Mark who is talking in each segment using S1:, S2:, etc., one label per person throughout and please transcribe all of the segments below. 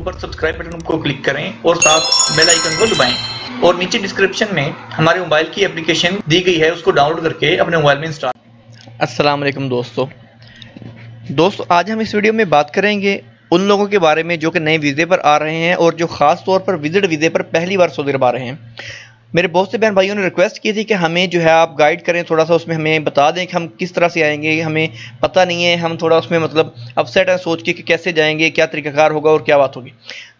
S1: ऊपर subscribe button को click करें और साथ बेल आइकन को दबाएं और नीचे डिस्क्रिप्शन में हमारे मोबाइल की एप्लीकेशन दी गई है, उसको डाउनलोड करके अपने मोबाइल में इंस्टॉल।
S2: अस्सलाम वालेकुम दोस्तों, आज हम इस वीडियो में बात करेंगे उन लोगों के बारे में जो कि नए वीज़े पर आ रहे हैं और जो ख़ास तौर पर विजिट वीज़े पर पहली बार सऊदी अरब आ रहे हैं। मेरे बहुत से बहन भाइयों ने रिक्वेस्ट की थी कि हमें जो है आप गाइड करें, थोड़ा सा उसमें हमें बता दें कि हम किस तरह से आएंगे। हमें पता नहीं है, हम थोड़ा उसमें मतलब अपसेट हैं सोच के कि कैसे जाएंगे, क्या तरीक़ाकार होगा और क्या बात होगी।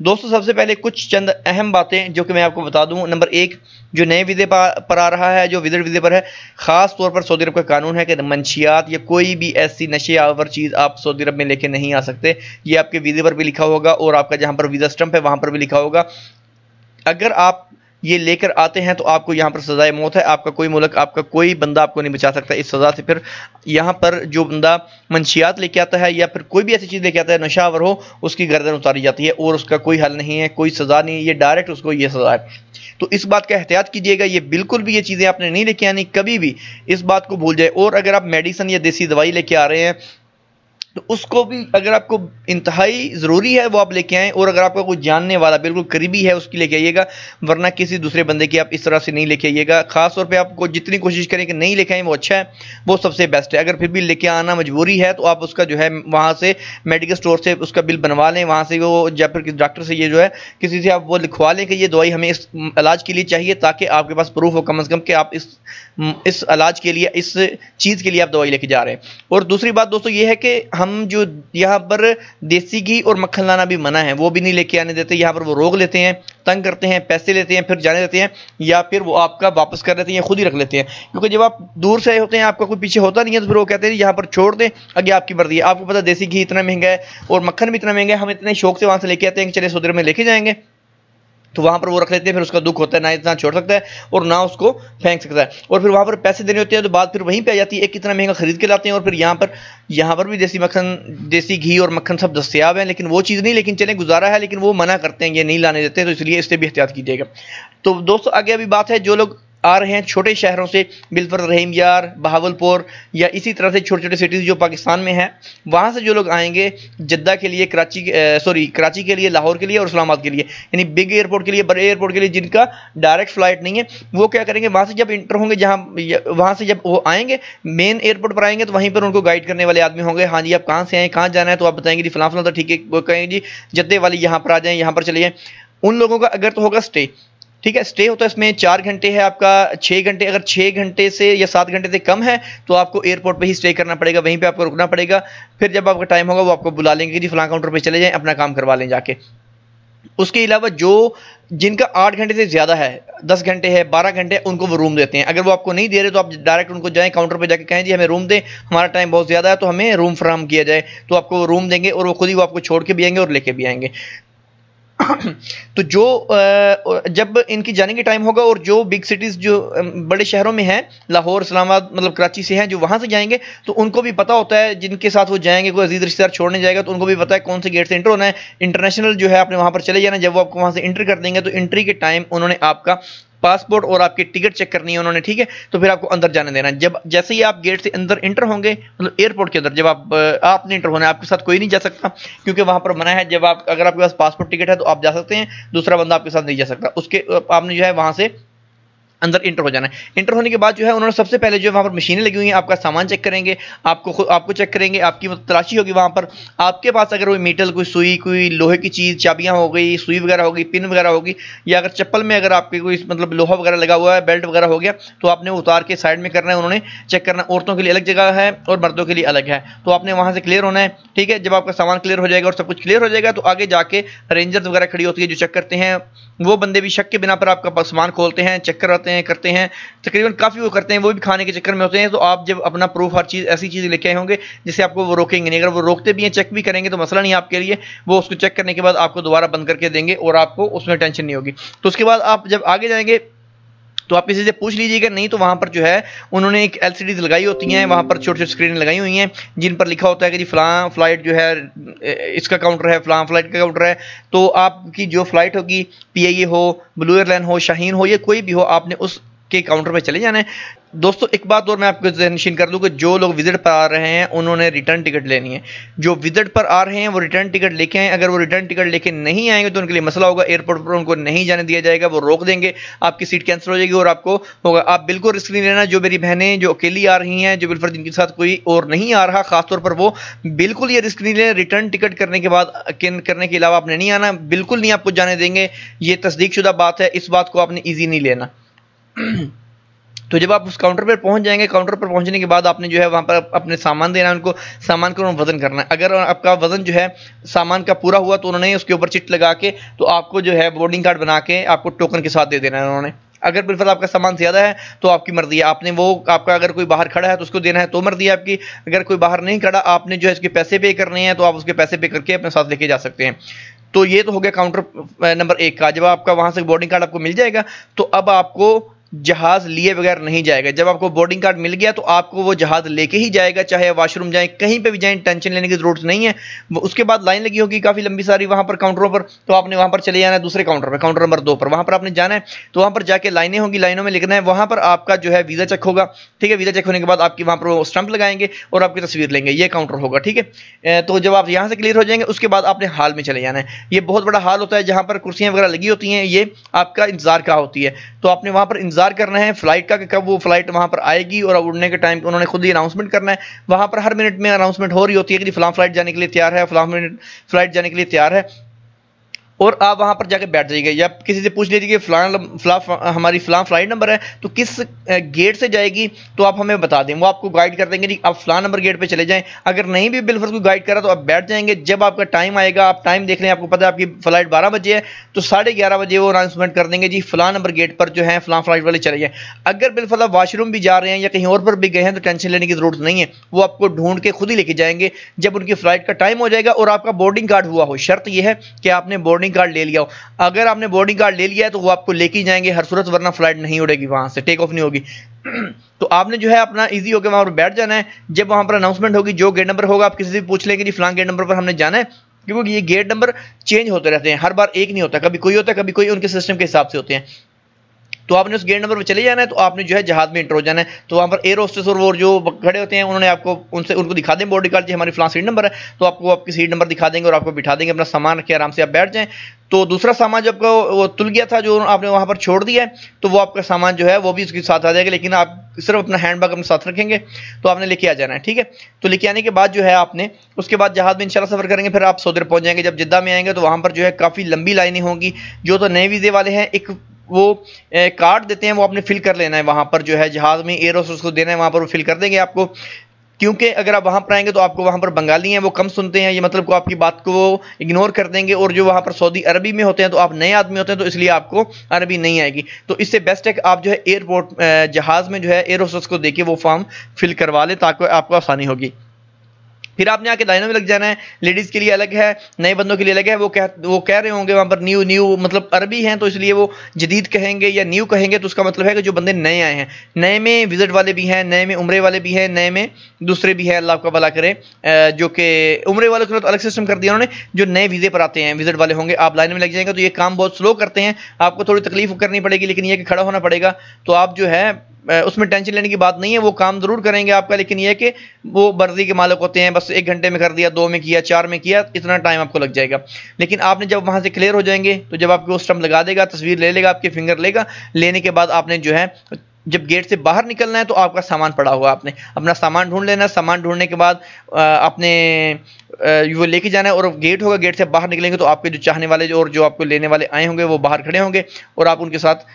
S2: दोस्तों, सबसे पहले कुछ चंद अहम बातें जो कि मैं आपको बता दूं। नंबर एक, जो नए वीज़े पर आ रहा है, जो विजिट वीज़े पर है, ख़ास तौर पर सऊदी अरब का कानून है कि मंशियात या कोई भी ऐसी नशे आवर चीज़ आप सऊदी अरब में लेके नहीं आ सकते। ये आपके वीज़े पर भी लिखा होगा और आपका जहाँ पर वीज़ा स्टम्प है वहाँ पर भी लिखा होगा। अगर आप ये लेकर आते हैं तो आपको यहाँ पर सज़ाए मौत है। आपका कोई मुल्क, आपका कोई बंदा आपको नहीं बचा सकता इस सज़ा से। फिर यहाँ पर जो बंदा मंशियात लेके आता है या फिर कोई भी ऐसी चीज़ लेके आता है नशावर हो, उसकी गर्दन उतारी जाती है और उसका कोई हल नहीं है, कोई सज़ा नहीं है, ये डायरेक्ट उसको ये सज़ा है। तो इस बात का एहतियात कीजिएगा, ये बिल्कुल भी ये चीज़ें आपने नहीं लेके आनी, कभी भी इस बात को भूल जाए। और अगर आप मेडिसिन या देसी दवाई लेके आ रहे हैं तो उसको भी अगर आपको इंतहाई ज़रूरी है वो आप लेके आएँ, और अगर आपका कोई जानने वाला बिल्कुल करीबी है उसकी लेके आइएगा, वरना किसी दूसरे बंदे की आप इस तरह से नहीं लेके आइएगा। ख़ास तौर पे आपको जितनी कोशिश करें कि नहीं लेके आएँ वो अच्छा है, वो सबसे बेस्ट है। अगर फिर भी लेके आना मजबूरी है तो आप उसका जो है वहाँ से मेडिकल स्टोर से उसका बिल बनवा लें, वहाँ से वो या फिर डॉक्टर से ये जो है किसी से आप वो लिखवा लें कि ये दवाई हमें इस इलाज के लिए चाहिए, ताकि आपके पास प्रूफ हो कम अज़ कम कि आप इस इलाज के लिए, इस चीज़ के लिए आप दवाई लेके जा रहे हैं। और दूसरी बात दोस्तों ये है कि हम जो यहाँ पर देसी घी और मक्खन लाना भी मना है, वो भी नहीं लेके आने देते। यहाँ पर वो रोक लेते हैं, तंग करते हैं, पैसे लेते हैं, फिर जाने देते हैं, या फिर वो आपका वापस कर देते हैं, खुद ही रख लेते हैं। क्योंकि जब आप दूर से होते हैं, आपका कोई पीछे होता नहीं है, तो फिर वो कहते हैं यहाँ पर छोड़ दें, आगे आपकी मर्जी है। आपको पता देसी घी इतना महंगा है और मक्खन भी इतना महंगा है, हम इतने शौक से वहाँ से लेके आते हैं कि चले सऊदी अरब में लेके जाएंगे, तो वहाँ पर वो रख लेते हैं। फिर उसका दुख होता है, ना इतना छोड़ सकता है और ना उसको फेंक सकता है। और फिर वहाँ पर पैसे देने होते हैं तो बात फिर वहीं पे आ जाती है, एक कितना महंगा खरीद के लाते हैं। और फिर यहाँ पर भी देसी घी और मक्खन सब दस्तियाब हैं, लेकिन वो चीज़ नहीं, लेकिन चले गुजारा है, लेकिन वो मना करते हैं, ये नहीं लाने देते। तो इसलिए इससे भी एहतियात कीजिएगा। तो दोस्तों, आगे अभी बात है जो लोग आ रहे हैं छोटे शहरों से, बिलफर, रहीम यार, बहावलपुर या इसी तरह से छोटे छोटे सिटीज़ जो पाकिस्तान में हैं, वहाँ से जो लोग आएंगे जद्दा के लिए, कराची के लिए, लाहौर के लिए और इस्लामाबाद के लिए, यानी बिग एयरपोर्ट के लिए, बड़े एयरपोर्ट के लिए जिनका डायरेक्ट फ़्लाइट नहीं है, वो क्या करेंगे, वहाँ से जब इंटर होंगे, वहाँ से जब वो आएंगे मेन एयरपोर्ट पर आएंगे, तो वहीं पर उनको गाइड करने वाले आदमी होंगे। हाँ जी, आप कहाँ से आए, कहाँ जाना है, तो आप बताएंगे जी फलां फलां, तो ठीक है। वो कहेंगे जी जद्दे वाली यहाँ पर आ जाएँ, यहाँ पर चले जाएँ। उन लोगों का अगर तो होगा स्टे, ठीक है, स्टे होता है इसमें 4 घंटे है आपका, 6 घंटे। अगर 6 घंटे से या 7 घंटे से कम है तो आपको एयरपोर्ट पे ही स्टे करना पड़ेगा, वहीं पे आपको रुकना पड़ेगा। फिर जब आपका टाइम होगा वो आपको बुला लेंगे कि फलां काउंटर पे चले जाएं, अपना काम करवा लें जाके। उसके अलावा जिनका 8 घंटे से ज़्यादा है, 10 घंटे है, 12 घंटे, उनको वो रूम देते हैं। अगर वो आपको नहीं दे रहे तो आप डायरेक्ट उनको जाएं काउंटर पे जाके कहें जी हमें रूम दें, हमारा टाइम बहुत ज़्यादा है तो हमें रूम फराहम किया जाए, तो आपको रूम देंगे और वो खुद ही वो आपको छोड़ के भी आएंगे और लेके भी आएंगे। तो जब इनकी जाने का टाइम होगा और जो बिग सिटीज़ जो बड़े शहरों में हैं, लाहौर, इस्लामाबाद, मतलब कराची से हैं, जो वहाँ से जाएंगे, तो उनको भी पता होता है जिनके साथ वो जाएंगे, कोई अजीज़ रिश्तेदार छोड़ने जाएगा तो उनको भी पता है कौन से गेट से एंटर होना है। इंटरनेशनल जो है आपने वहाँ पर चले जाना। जब वो आपको वहाँ से एंटर कर देंगे तो एंट्री के टाइम उन्होंने आपका पासपोर्ट और आपकी टिकट चेक करनी है उन्होंने, ठीक है। तो फिर आपको अंदर जाने देना है। जब जैसे ही आप गेट से अंदर एंटर होंगे, मतलब एयरपोर्ट के अंदर, जब आपने एंटर होना है, आपके साथ कोई नहीं जा सकता क्योंकि वहां पर मना है। जब अगर आपके पास पासपोर्ट टिकट है तो आप जा सकते हैं, दूसरा बंदा आपके साथ नहीं जा सकता। उसके आपने जो है वहां से अंदर इंटर हो जाना है। इंटर होने के बाद जो है उन्होंने सबसे पहले जो है वहाँ पर मशीनें लगी हुई हैं, आपका सामान चेक करेंगे, आपको चेक करेंगे, आपकी तलाशी होगी वहाँ पर। आपके पास अगर कोई मेटल, कोई सुई, कोई लोहे की चीज़, चाबियाँ हो गई, सुई वगैरह होगी, पिन वगैरह होगी, या अगर चप्पल में अगर आपके कोई मतलब लोहा वगैरह लगा हुआ है, बेल्ट वगैरह हो गया, तो आपने उतार के साइड में करना है, उन्होंने चेक करना। औरतों के लिए अलग जगह है और मर्दों के लिए अलग है, तो आपने वहाँ से क्लियर होना है, ठीक है। जब आपका सामान क्लियर हो जाएगा और सब कुछ क्लियर हो जाएगा तो आगे जाके रेंजर्स वगैरह खड़ी होती है जो चेक करते हैं। वो बंदे भी शक के बिना पर आपका सामान खोलते हैं, चेक करते हैं, तकरीबन काफ़ी वो करते हैं, वो भी खाने के चक्कर में होते हैं। तो आप जब अपना प्रूफ, हर चीज़, ऐसी चीज़ लेके आए होंगे जिससे आपको वो रोकेंगे नहीं। अगर वो रोकते भी हैं, चेक भी करेंगे तो मसला नहीं आपके लिए, वो उसको चेक करने के बाद आपको दोबारा बंद करके देंगे और आपको उसमें टेंशन नहीं होगी। तो उसके बाद आप जब आगे जाएंगे तो आप किसी से पूछ लीजिएगा, नहीं तो वहाँ पर जो है उन्होंने एक LCDs लगाई होती हैं, वहाँ पर छोटी छोटी स्क्रीन लगाई हुई हैं जिन पर लिखा होता है कि जी फलां फ्लाइट जो है इसका काउंटर है, फलां फ्लाइट का काउंटर है। तो आपकी जो फ्लाइट होगी, PIA हो, ब्लू एयरलाइन हो, शाहीन हो, या कोई भी हो, आपने उस के काउंटर पे चले जाना है। दोस्तों एक बात और मैं आपको नशीन कर दूं कि जो लोग विजिट पर आ रहे हैं उन्होंने रिटर्न टिकट लेनी है। जो विजिट पर आ रहे हैं वो रिटर्न टिकट लेके आए। अगर वो रिटर्न टिकट लेके नहीं आएंगे तो उनके लिए मसला होगा, एयरपोर्ट पर उनको नहीं जाने दिया जाएगा, वो रोक देंगे, आपकी सीट कैंसिल हो जाएगी और आपको होगा। आप बिल्कुल रिस्क नहीं लेना। जो मेरी बहनें जो अकेली आ रही हैं, जो बिल्कुल जिनके साथ कोई और नहीं आ रहा, खासतौर पर वो बिल्कुल ये रिस्क नहीं लेना। रिटर्न टिकट करने के बाद करने के अलावा आपने नहीं आना, बिल्कुल नहीं आपको जाने देंगे। ये तस्दीकशुदा बात है, इस बात को आपने ईजी नहीं लेना। तो जब आप उस काउंटर पर पहुंच जाएंगे, काउंटर पर पहुंचने के बाद आपने जो है वहां पर अपने सामान देना है उनको, सामान का वजन करना है। अगर आपका वजन जो है सामान का पूरा हुआ तो उन्होंने उसके ऊपर चिट लगा के तो आपको जो है बोर्डिंग कार्ड बना के आपको टोकन के साथ दे देना है उन्होंने। अगर बिल्कुल आपका सामान ज्यादा है तो आपकी मर्जी है, आपने वो आपका अगर कोई बाहर खड़ा है तो उसको देना है तो मर्जी है आपकी। अगर कोई बाहर नहीं खड़ा, आपने जो है इसके पैसे पे करने हैं तो आप उसके पैसे पे करके अपने साथ लेके जा सकते हैं। तो ये तो हो गया काउंटर नंबर 1 का। जब आपका वहां से बोर्डिंग कार्ड आपको मिल जाएगा तो अब आपको जहाज लिए बगैर नहीं जाएगा। जब आपको बोर्डिंग कार्ड मिल गया तो आपको वो जहाज लेके ही जाएगा, चाहे वॉशरूम जाए, कहीं पे भी जाएं, टेंशन लेने की जरूरत नहीं है। उसके बाद लाइन लगी होगी काफी लंबी सारी वहां पर काउंटरों पर, तो आपने वहां पर चले जाना है दूसरे काउंटर पर, काउंटर नंबर 2 पर। वहां पर आपने जाना है तो वहां पर जाके लाइनें होंगी, लाइनों में लिखना है। वहां पर आपका जो है वीजा चेक होगा, ठीक है। वीजा चेक होने के बाद आपकी वहां पर स्टंप लगाएंगे और आपकी तस्वीर लेंगे, ये काउंटर होगा, ठीक है। तो जब आप यहां से क्लियर हो जाएंगे उसके बाद आपने हाल में चले जाना है। ये बहुत बड़ा हाल होता है जहां पर कुर्सियां वगैरह लगी होती हैं, ये आपका इंतजार का होती है। तो आपने वहां पर इंतजार करना है फ्लाइट का कि कब वो फ्लाइट वहां पर आएगी, और उड़ने के टाइम उन्होंने खुद ही अनाउंसमेंट करना है। वहां पर हर मिनट में अनाउंसमेंट हो रही होती है कि फलां फ्लाइट जाने के लिए तैयार है, फलां फ्लाइट जाने के लिए तैयार है, और आप वहां पर जाके बैठ जाइएगा। या किसी से पूछ लीजिए कि हमारी फलां फ्लाइट नंबर है तो किस गेट से जाएगी, तो आप हमें बता दें, वो आपको गाइड कर देंगे, आप फलां नंबर गेट पे चले जाएं। अगर नहीं भी बिल्कुल कोई गाइड करा तो आप बैठ जाएंगे। जब आपका टाइम आएगा, आप टाइम देख लें, आपको पता है आपकी फ्लाइट 12 बजे है तो 11:30 बजे वो अनाउंसमेंट कर देंगे, जी फलां नंबर गेट पर जो है फलां फ्लाइट वाले चले जाए। अगर बिल्कुल आप वॉशरूम भी जा रहे हैं या कहीं और पर भी गए हैं तो टेंशन लेने की जरूरत नहीं है, वो आपको ढूंढ के खुद ही लेके जाएंगे जब उनकी फ्लाइट का टाइम हो जाएगा और आपका बोर्डिंग कार्ड हुआ हो। शर्त यह है कि आपने बोर्डिंग कार्ड ले लिया हो। अगर आपने बोर्डिंग कार्ड ले लिया है तो वो आपको लेके जाएंगे हर सूरत, वरना फ्लाइट नहीं उड़ेगी, वहां से टेक ऑफ नहीं होगी। तो आपने जो है अपना इजी होकर वहां पर बैठ जाना है। जब वहां पर अनाउंसमेंट होगी, जो गेट नंबर होगा, आप किसी से पूछ लेंगे जी फलां गेट नंबर पर हमने जाना है, क्योंकि ये गेट नंबर चेंज होते रहते हैं, हर बार एक नहीं होता, कभी कोई होता है, कभी कोई, उनके सिस्टम के हिसाब से होते हैं। तो आपने उस गेट नंबर पर चले जाना है, तो आपने जो है जहाज में इंटर हो जाना है। तो वहां पर एयर होस्टेस और वो जो खड़े होते हैं उन्होंने आपको उनको दिखा दें बोर्डिंग कार्ड, हमारी फलां सीट नंबर है, तो आपको आपकी सीट नंबर दिखा देंगे और आपको बिठा देंगे, अपना सामान रखे आराम से आप बैठ जाएं। तो दूसरा सामान जब वो तुल गया था जो आपने वहां पर छोड़ दिया है, तो वो आपका सामान जो है वो भी उसके साथ आ जाएगा, लेकिन आप सिर्फ अपना हैंड बैग अपने साथ रखेंगे, तो आपने लेके आ जाना है, ठीक है। तो लेके आने के बाद जो है आपने उसके बाद जहाज में इंशाल्लाह सफर करेंगे, फिर आप सऊदी अरब पहुंच जाएंगे। जब जिद्दा में आएंगे तो वहां पर जो है काफी लंबी लाइनें होंगी। जो तो नए वीजे वाले हैं, एक वो कार्ड देते हैं, वो आपने फिल कर लेना है वहां पर, जो है जहाज में एयर होस्टेस को देना है, वहां पर वो फिल कर देंगे आपको। क्योंकि अगर आप वहां पर आएंगे तो आपको वहां पर बंगाली हैं, वो कम सुनते हैं, ये मतलब को आपकी बात को वो इग्नोर कर देंगे, और जो वहां पर सऊदी अरबी में होते हैं तो आप नए आदमी होते हैं, तो इसलिए आपको अरबी नहीं आएगी। तो इससे बेस्ट है कि आप जो है एयरपोर्ट जहाज में जो है एयर होस्टेस को देके वो फॉर्म फिल करवा ले, ताकि आपको आसानी होगी। फिर आपने आके लाइनों में लग जाना है। लेडीज के लिए अलग है, नए बंदों के लिए अलग है। वो कह रहे होंगे वहां पर न्यू मतलब अरबी हैं, तो इसलिए वो जदीद कहेंगे या न्यू कहेंगे, तो उसका मतलब है कि जो बंदे नए आए हैं, नए में विजिट वाले भी हैं, नए में उम्रे वाले भी हैं, नए में दूसरे भी हैं, अल्लाह आपका भला करे। जो कि उम्रे वाले को तो अलग सिस्टम कर दिया उन्होंने, जो नए वीजे पर आते हैं विजिट वाले होंगे, आप लाइन में लग जाएंगे। तो ये काम बहुत स्लो करते हैं, आपको थोड़ी तकलीफ करनी पड़ेगी, लेकिन ये कि खड़ा होना पड़ेगा। तो आप जो है उसमें टेंशन लेने की बात नहीं है, वो काम जरूर करेंगे आपका, लेकिन यह कि वो मर्जी के मालिक होते हैं, बस 1 घंटे में कर दिया, 2 में किया, 4 में किया, इतना टाइम आपको लग जाएगा। लेकिन आपने जब वहां से क्लियर हो जाएंगे तो जब आपको स्टंप लगा देगा, तस्वीर ले लेगा, आपके फिंगर लेगा, लेने के बाद आपने जो है जब गेट से बाहर निकलना है तो आपका सामान पड़ा होगा, आपने अपना सामान ढूंढ लेना। सामान ढूंढने के बाद आपने वो लेके जाना है, और गेट होगा, गेट से बाहर निकलेंगे तो आपके जो चाहने वाले और जो आपको लेने वाले आए होंगे वो बाहर खड़े होंगे और आप उनके साथ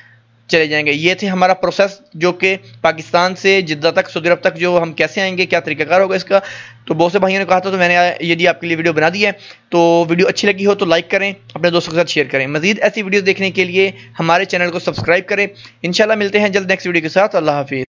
S2: चले जाएंगे। ये थे हमारा प्रोसेस, जो कि पाकिस्तान से जिद्दा तक, सऊदी अरब तक जो हम कैसे आएंगे, क्या तरीकाकार होगा इसका। तो बहुत से भाइयों ने कहा था, तो मैंने यदि आपके लिए वीडियो बना दी है, तो वीडियो अच्छी लगी हो तो लाइक करें, अपने दोस्तों के साथ शेयर करें। मजीद ऐसी वीडियो देखने के लिए हमारे चैनल को सब्सक्राइब करें। इंशाल्लाह मिलते हैं जल्द नेक्स्ट वीडियो के साथ। अल्लाह हाफिज़।